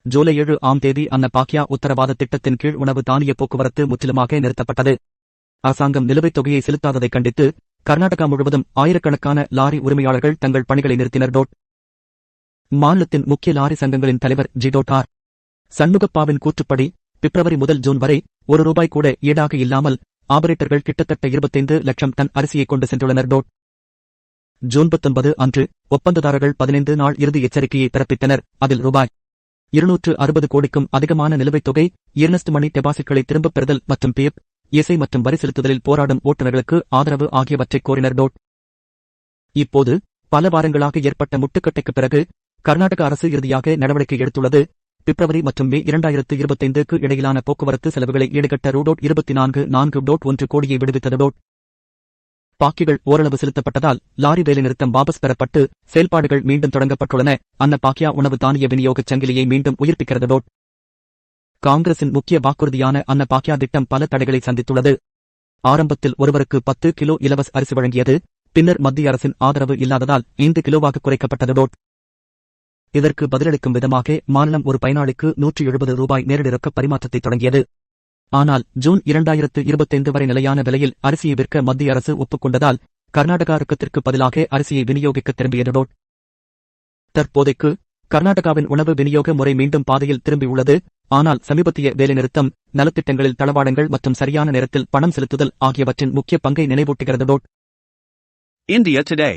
ஜூலை 7ஆம் தேதி அன்ன பாக்யா உத்தரவாத திட்டத்தின் கீழ் உணவு தானிய போக்குவரத்து முற்றிலுமாக நிறுத்தப்பட்டது. அரசாங்கம் நிலுவைத் தொகையை செலுத்தாததை கண்டித்து கர்நாடகா முழுவதும் ஆயிரக்கணக்கான லாரி உரிமையாளர்கள் தங்கள் பணிகளை நிறுத்தினர். மாநிலத்தின் முக்கிய லாரி சங்கங்களின் தலைவர் ஜி.ஆர். சண்முகப்பாவின் கூற்றுப்படி பிப்ரவரி முதல் ஜூன் வரை ₹1 கூட ஈடாக இல்லாமல் ஆபரேட்டர்கள் கிட்டத்தட்ட 25 லட்சம் டன் அரிசியை கொண்டு சென்றுள்ளனர். ஜூன் 19 அன்று ஒப்பந்ததாரர்கள் 15 நாள் இறுதி எச்சரிக்கையை பிறப்பித்தனர். அதில் ₹260 கோடிக்கும் அதிகமான நிலுவைத் தொகை, இயர்னஸ்ட் மணி டெபாசிட்களை திரும்பப் பெறுதல் மற்றும் பிஎஃப், இஎஸ்ஐ மற்றும் வரி செலுத்துதலில் போராடும் ஓட்டுநர்களுக்கு ஆதரவு ஆகியவற்றைக் கோரினர். இப்போது பல வாரங்களாக ஏற்பட்ட முட்டுக்கட்டைக்குப் பிறகு கர்நாடக அரசு இறுதியாக நடவடிக்கை எடுத்துள்ளது. பிப்ரவரி மற்றும் மே 2025க்கு இடையிலான போக்குவரத்து செலவுகளை ஈடுகட்ட ₹24.1 கோடியை விடுவித்தது. பாக்கிகள் ஓரளவு செலுத்தப்பட்டதால் லாரி வேலைநிறுத்தம் வாபஸ் பெறப்பட்டு செயல்பாடுகள் மீண்டும் தொடங்கப்பட்டுள்ளன. அன்ன பாக்யா உணவு தானிய விநியோகச் சங்கிலியை மீண்டும் உயிர்ப்பிக்கிறது. காங்கிரசின் முக்கிய வாக்குறுதியான அன்ன பாக்யா திட்டம் பல தடைகளை சந்தித்துள்ளது. ஆரம்பத்தில் ஒருவருக்கு 10 கிலோ இலவச அரிசி வழங்கியது. பின்னர் மத்திய அரசின் ஆதரவு இல்லாததால் 5 கிலோவாக குறைக்கப்பட்டது. இதற்கு பதிலளிக்கும் விதமாக மாநிலம் ஒரு பயனாளிக்கு ₹170 நேரடி ரொக்க பரிமாற்றத்தை தொடங்கியது. ஆனால் ஜூன் 2025 வரை நிலையான விலையில் அரிசியை விற்க மத்திய அரசு ஒப்புக்கொண்டதால் கர்நாடகா ரொக்கத்திற்கு பதிலாக அரிசியை விநியோகிக்க திரும்பியது. தற்போதைக்கு கர்நாடகாவின் உணவு விநியோக முறை மீண்டும் பாதையில் திரும்பியுள்ளது. ஆனால் சமீபத்திய வேலைநிறுத்தம், நலத்திட்டங்களில் தளவாடங்கள் மற்றும் சரியான நேரத்தில் பணம் செலுத்துதல் ஆகியவற்றின் முக்கிய பங்கை நினைவூட்டுகிறது. India Today